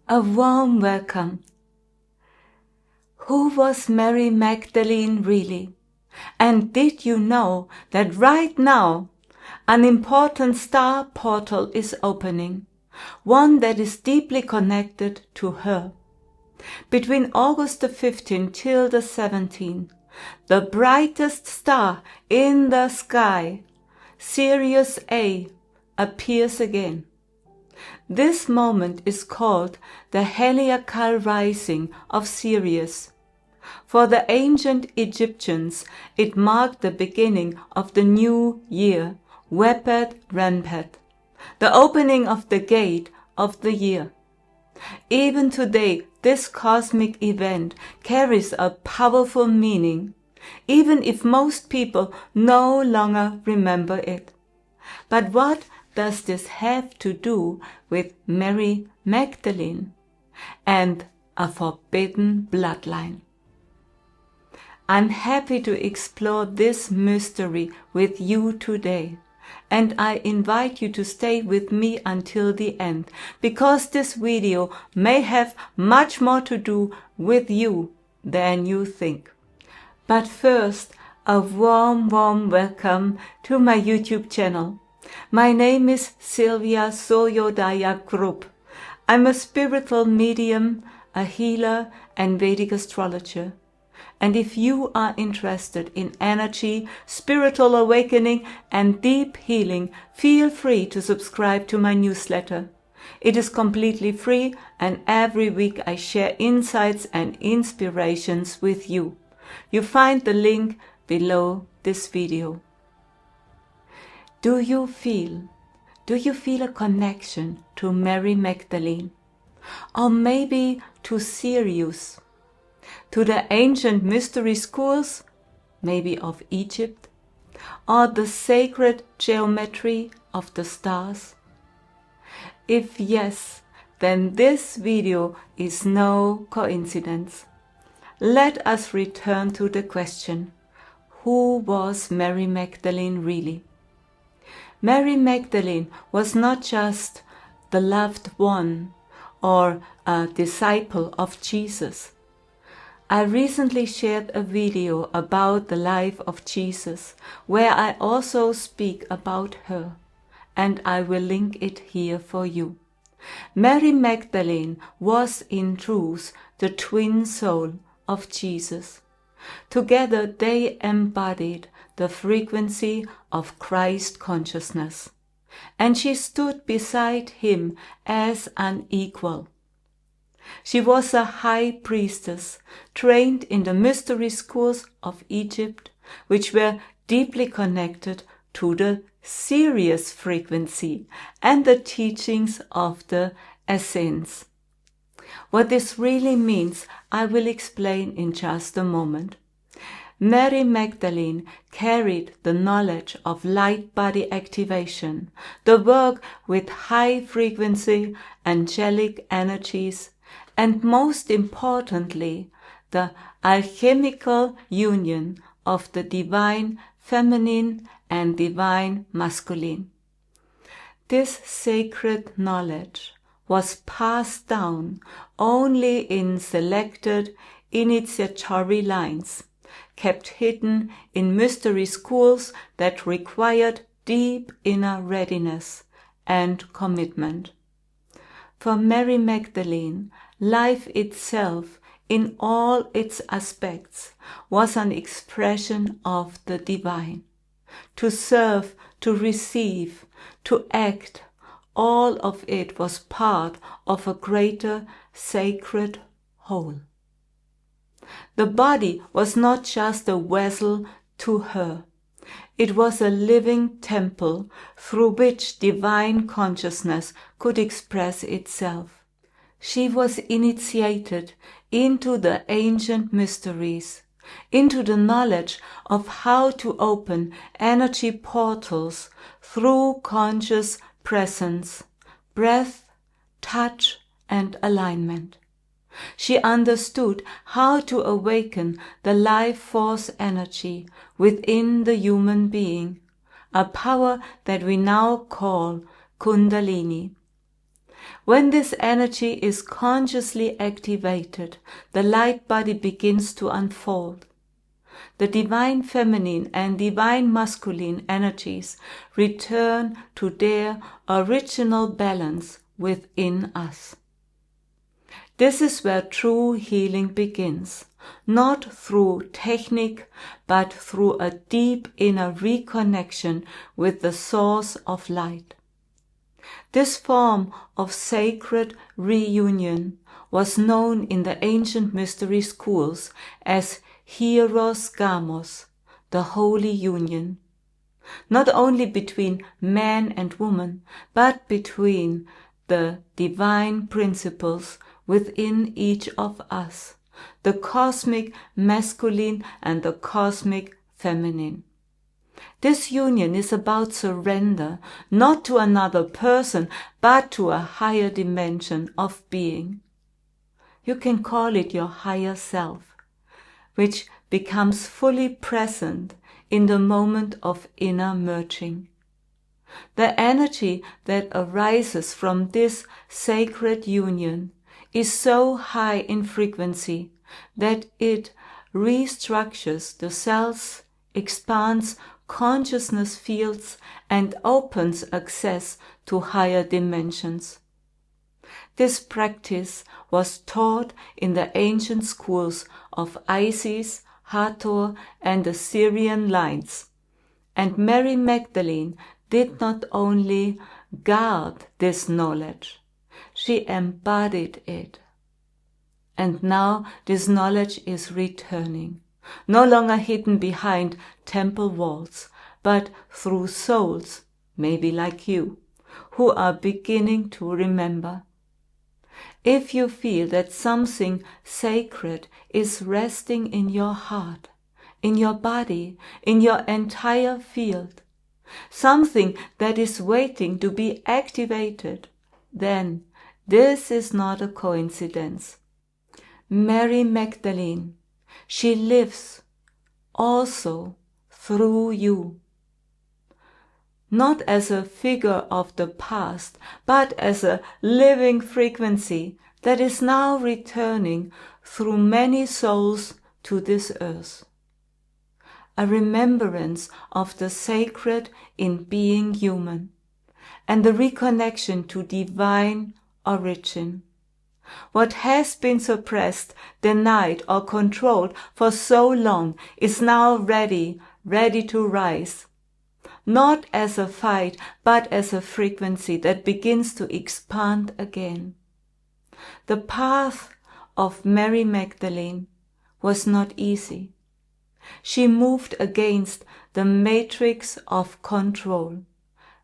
A warm welcome. Who was Mary Magdalene really? And did you know that right now an important star portal is opening, one that is deeply connected to her? Between August the 15th till the 17th, the brightest star in the sky, Sirius A, appears again. This moment is called the heliacal rising of Sirius. For the ancient Egyptians, it marked the beginning of the new year, Wepet Renpet, the opening of the gate of the year. Even today, this cosmic event carries a powerful meaning, even if most people no longer remember it. But what does this have to do with Mary Magdalene and a forbidden bloodline? I'm happy to explore this mystery with you today, and I invite you to stay with me until the end, because this video may have much more to do with you than you think. But first, a warm welcome to my YouTube channel. My name is Sylvia Soyodaya Group. I'm a spiritual medium, a healer, and Vedic astrologer. And if you are interested in energy, spiritual awakening, and deep healing, feel free to subscribe to my newsletter. It is completely free, and every week I share insights and inspirations with you. You find the link below this video. Do you feel a connection to Mary Magdalene? Or maybe to Sirius? To the ancient mystery schools, maybe of Egypt? Or the sacred geometry of the stars? If yes, then this video is no coincidence. Let us return to the question, who was Mary Magdalene really? Mary Magdalene was not just the loved one or a disciple of Jesus. I recently shared a video about the life of Jesus, where I also speak about her, and I will link it here for you. Mary Magdalene was in truth the twin soul of Jesus. Together they embodied the frequency of Christ consciousness, and she stood beside him as an equal. She was a high priestess, trained in the mystery schools of Egypt, which were deeply connected to the Sirius frequency and the teachings of the Essenes. What this really means, I will explain in just a moment. Mary Magdalene carried the knowledge of light body activation, the work with high-frequency angelic energies, and most importantly, the alchemical union of the divine feminine and divine masculine. This sacred knowledge was passed down only in selected initiatory lines, kept hidden in mystery schools that required deep inner readiness and commitment. For Mary Magdalene, life itself, in all its aspects, was an expression of the divine. To serve, to receive, to act, all of it was part of a greater sacred whole. The body was not just a vessel to her. It was a living temple through which divine consciousness could express itself. She was initiated into the ancient mysteries, into the knowledge of how to open energy portals through conscious presence, breath, touch, and alignment. She understood how to awaken the life force energy within the human being, a power that we now call Kundalini. When this energy is consciously activated, the light body begins to unfold. The divine feminine and divine masculine energies return to their original balance within us. This is where true healing begins, not through technique, but through a deep inner reconnection with the source of light. This form of sacred reunion was known in the ancient mystery schools as Hieros Gamos, the holy union, not only between man and woman, but between the divine principles within each of us, the cosmic masculine and the cosmic feminine. This union is about surrender, not to another person, but to a higher dimension of being. You can call it your higher self, which becomes fully present in the moment of inner merging. The energy that arises from this sacred union is so high in frequency that it restructures the cells, expands consciousness fields, and opens access to higher dimensions. This practice was taught in the ancient schools of Isis, Hathor, and the Sirian lines, and Mary Magdalene did not only guard this knowledge, she embodied it. And now this knowledge is returning, no longer hidden behind temple walls, but through souls, maybe like you, who are beginning to remember. If you feel that something sacred is resting in your heart, in your body, in your entire field, something that is waiting to be activated, then this is not a coincidence. Mary Magdalene, she lives also through you, not as a figure of the past, but as a living frequency that is now returning through many souls to this earth. A remembrance of the sacred in being human, and the reconnection to divine origin. What has been suppressed, denied, or controlled for so long is now ready to rise. Not as a fight, but as a frequency that begins to expand again. The path of Mary Magdalene was not easy. She moved against the matrix of control,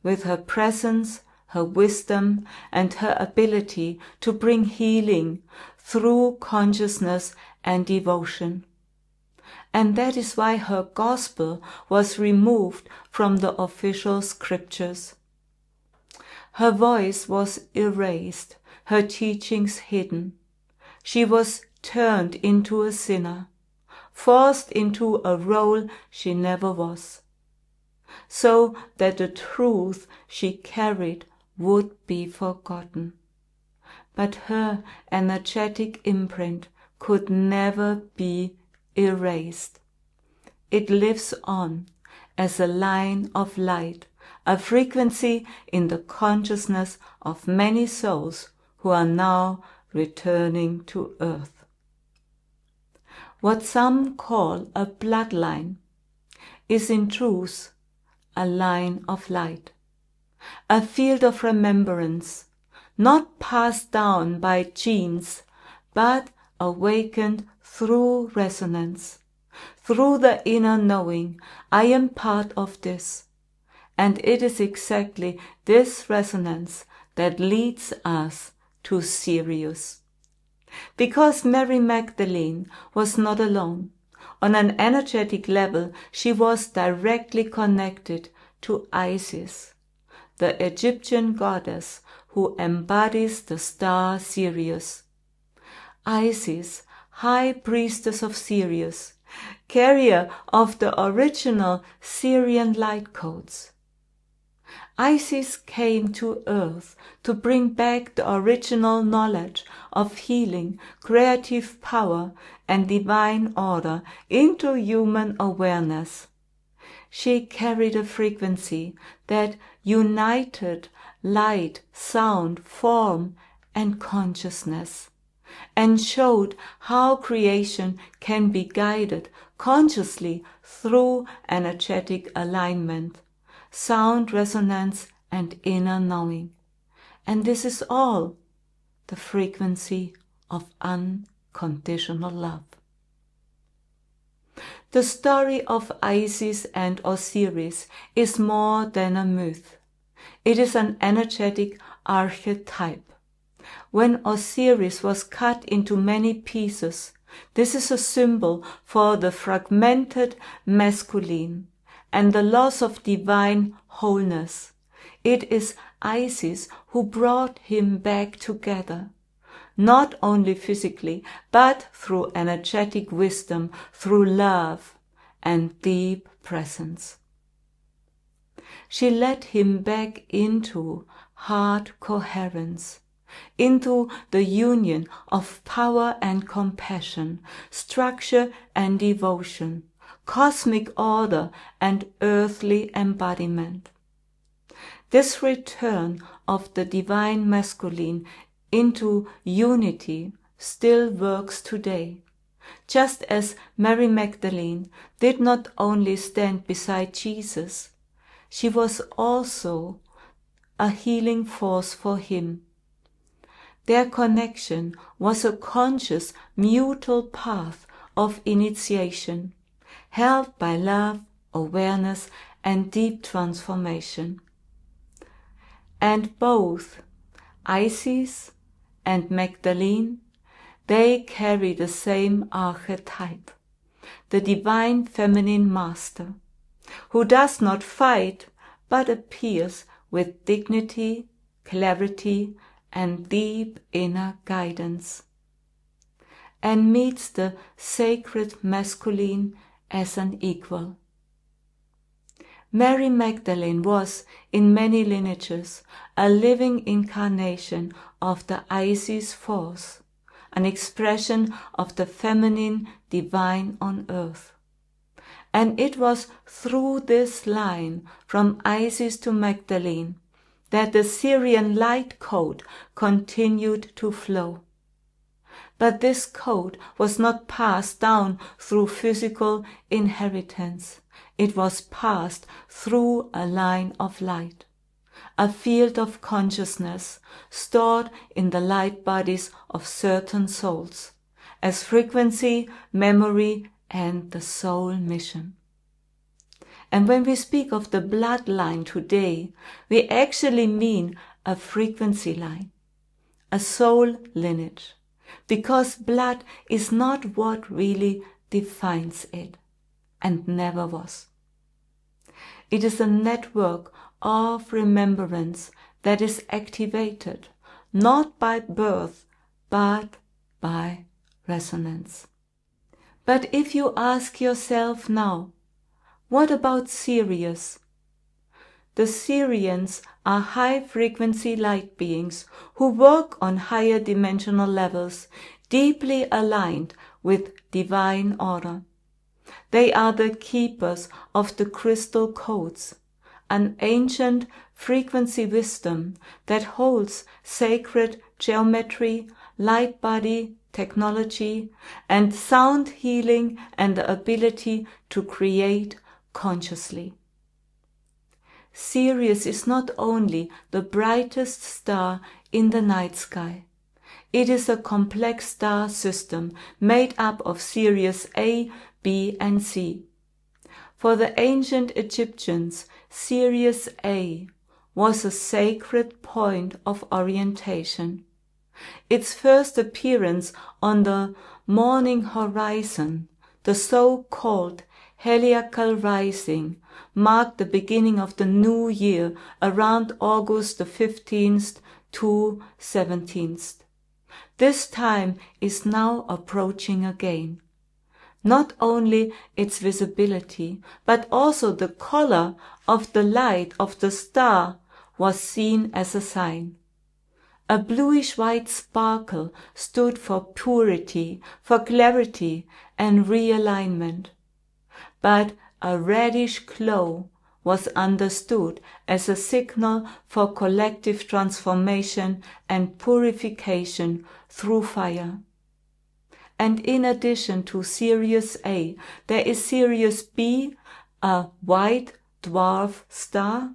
with her presence, her wisdom, and her ability to bring healing through consciousness and devotion. And that is why her gospel was removed from the official scriptures. Her voice was erased, her teachings hidden. She was turned into a sinner, forced into a role she never was, so that the truth she carried would be forgotten. But her energetic imprint could never be erased. It lives on as a line of light, a frequency in the consciousness of many souls who are now returning to earth. What some call a bloodline is in truth a line of light, a field of remembrance, not passed down by genes, but awakened through resonance, through the inner knowing, I am part of this. And it is exactly this resonance that leads us to Sirius. Because Mary Magdalene was not alone, on an energetic level she was directly connected to Isis, the Egyptian goddess who embodies the star Sirius. Isis, high priestess of Sirius, carrier of the original Sirian light codes. Isis came to Earth to bring back the original knowledge of healing, creative power, and divine order into human awareness. She carried a frequency that united light, sound, form, and consciousness, and showed how creation can be guided consciously through energetic alignment, sound resonance, and inner knowing. And this is all the frequency of unconditional love. The story of Isis and Osiris is more than a myth. It is an energetic archetype. When Osiris was cut into many pieces, this is a symbol for the fragmented masculine and the loss of divine wholeness. It is Isis who brought him back together, not only physically, but through energetic wisdom, through love and deep presence. She led him back into heart coherence, into the union of power and compassion, structure and devotion, cosmic order and earthly embodiment. This return of the divine masculine into unity still works today, just as Mary Magdalene did not only stand beside Jesus, she was also a healing force for him. Their connection was a conscious, mutual path of initiation, held by love, awareness, and deep transformation. And both Isis and Magdalene, they carry the same archetype, the divine feminine master, who does not fight but appears with dignity, clarity, and deep inner guidance, and meets the sacred masculine as an equal. Mary Magdalene was, in many lineages, a living incarnation of the Isis force, an expression of the feminine divine on earth. And it was through this line, from Isis to Magdalene, that the Sirian light code continued to flow. But this code was not passed down through physical inheritance. It was passed through a line of light, a field of consciousness stored in the light bodies of certain souls, as frequency, memory, and the soul mission. And when we speak of the bloodline today, we actually mean a frequency line, a soul lineage, because blood is not what really defines it, and never was. It is a network of remembrance that is activated, not by birth, but by resonance. But if you ask yourself now, what about Sirius? The Sirians are high-frequency light beings who work on higher dimensional levels, deeply aligned with divine order. They are the keepers of the crystal codes, an ancient frequency wisdom that holds sacred geometry, light body, technology, and sound healing, and the ability to create consciously. Sirius is not only the brightest star in the night sky. It is a complex star system made up of Sirius A, B, and C. For the ancient Egyptians, Sirius A was a sacred point of orientation. Its first appearance on the morning horizon, the so-called heliacal rising, marked the beginning of the new year around August the 15th to 17th. This time is now approaching again. Not only its visibility, but also the color of the light of the star was seen as a sign. A bluish-white sparkle stood for purity, for clarity and realignment. But a reddish glow was understood as a signal for collective transformation and purification through fire. And in addition to Sirius A, there is Sirius B, a white dwarf star,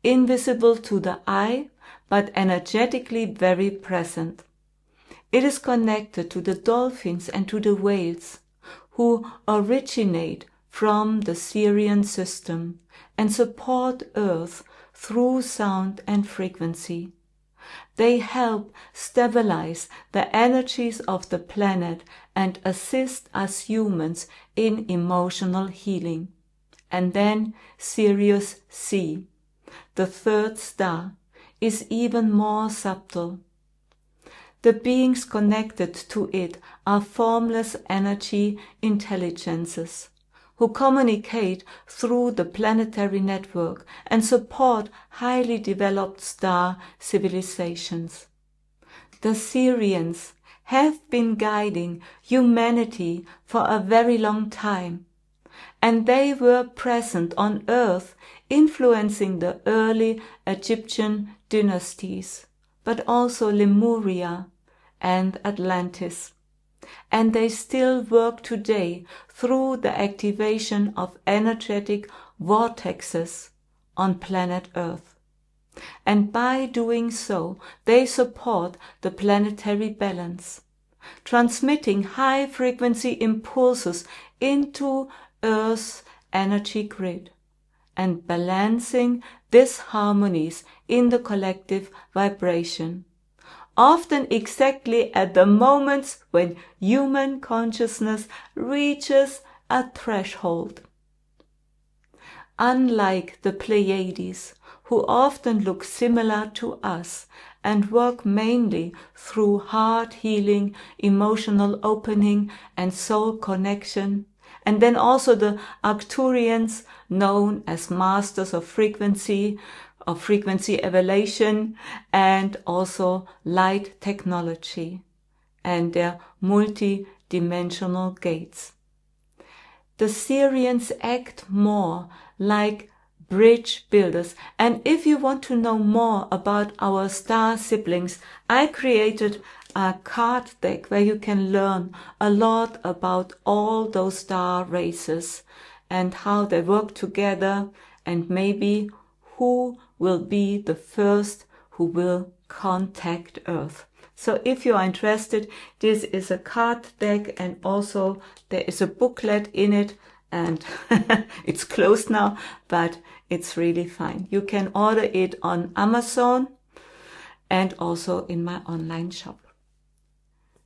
invisible to the eye, but energetically very present. It is connected to the dolphins and to the whales, who originate from the Sirian system and support Earth through sound and frequency. They help stabilize the energies of the planet and assist us humans in emotional healing. And then Sirius C, the third star, is even more subtle. The beings connected to it are formless energy intelligences who communicate through the planetary network and support highly developed star civilizations. The Sirians have been guiding humanity for a very long time, and they were present on Earth, influencing the early Egyptian dynasties, but also Lemuria and Atlantis. And they still work today through the activation of energetic vortexes on planet Earth. And by doing so, they support the planetary balance, transmitting high-frequency impulses into Earth's energy grid and balancing disharmonies in the collective vibration, often exactly at the moments when human consciousness reaches a threshold. Unlike the Pleiades, who often look similar to us and work mainly through heart healing, emotional opening, and soul connection, and then also the Arcturians, known as masters of frequency evaluation, and also light technology and their multi-dimensional gates. The Sirians act more like bridge builders, and if you want to know more about our star siblings, I created a card deck where you can learn a lot about all those star races and how they work together, and maybe who will be the first who will contact Earth. So if you are interested, this is a card deck, and also there is a booklet in it, and it's closed now, but it's really fine. You can order it on Amazon and also in my online shop.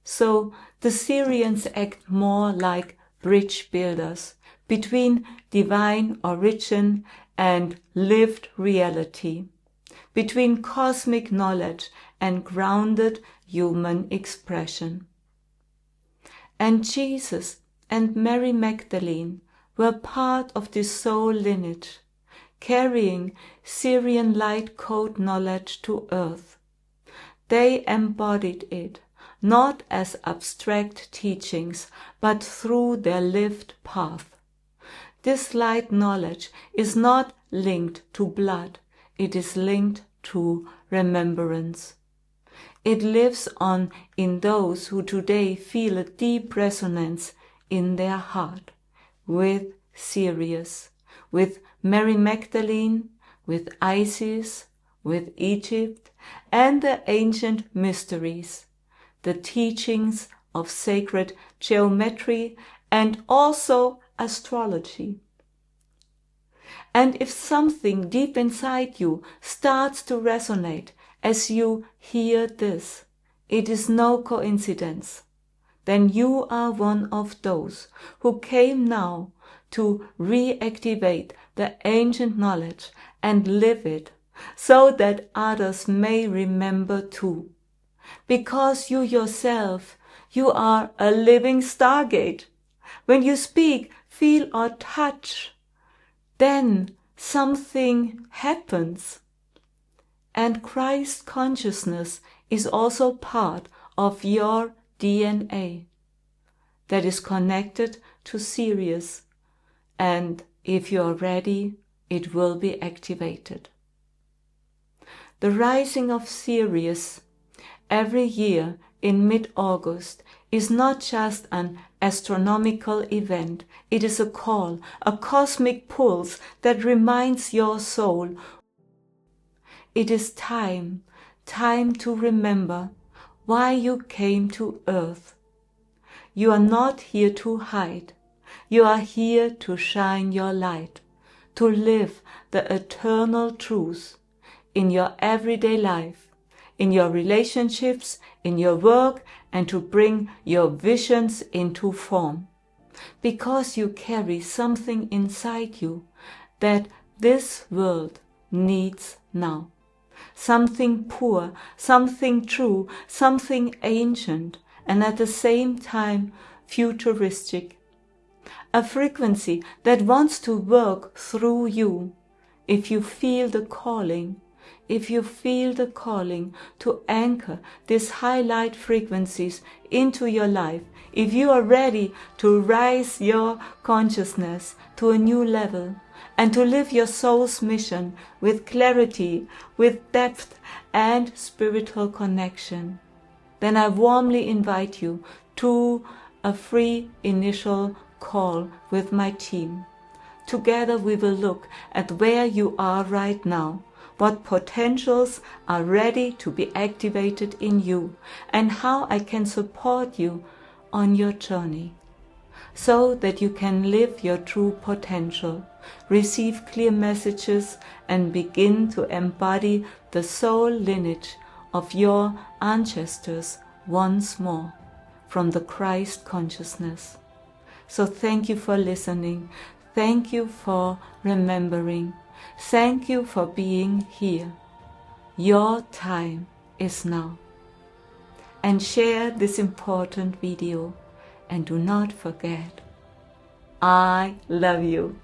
So the Sirians act more like bridge builders between divine origin and lived reality, between cosmic knowledge and grounded human expression. And Jesus and Mary Magdalene were part of this soul lineage, carrying Sirian light code knowledge to Earth. They embodied it, not as abstract teachings, but through their lived path. This light knowledge is not linked to blood, it is linked to remembrance. It lives on in those who today feel a deep resonance in their heart with Sirius, with Mary Magdalene, with Isis, with Egypt, and the ancient mysteries, the teachings of sacred geometry, and also astrology. And if something deep inside you starts to resonate as you hear this, it is no coincidence. Then you are one of those who came now to reactivate the ancient knowledge and live it, so that others may remember too. Because you yourself, you are a living stargate. When you speak, feel or touch, then something happens. And Christ consciousness is also part of your DNA that is connected to Sirius, and if you are ready, it will be activated. The rising of Sirius every year in mid-August is not just an astronomical event, it is a call, a cosmic pulse that reminds your soul. It is time to remember why you came to Earth. You are not here to hide. You are here to shine your light, to live the eternal truth in your everyday life, in your relationships, in your work, and to bring your visions into form. Because you carry something inside you that this world needs now. Something pure, something true, something ancient, and at the same time futuristic. A frequency that wants to work through you. If you feel the calling, to anchor these highlight frequencies into your life, if you are ready to rise your consciousness to a new level and to live your soul's mission with clarity, with depth and spiritual connection, then I warmly invite you to a free initial call with my team. Together we will look at where you are right now, what potentials are ready to be activated in you, and how I can support you on your journey, so that you can live your true potential, receive clear messages, and begin to embody the soul lineage of your ancestors once more from the Christ consciousness. So thank you for listening. Thank you for remembering. Thank you for being here. Your time is now. And share this important video. And do not forget, I love you.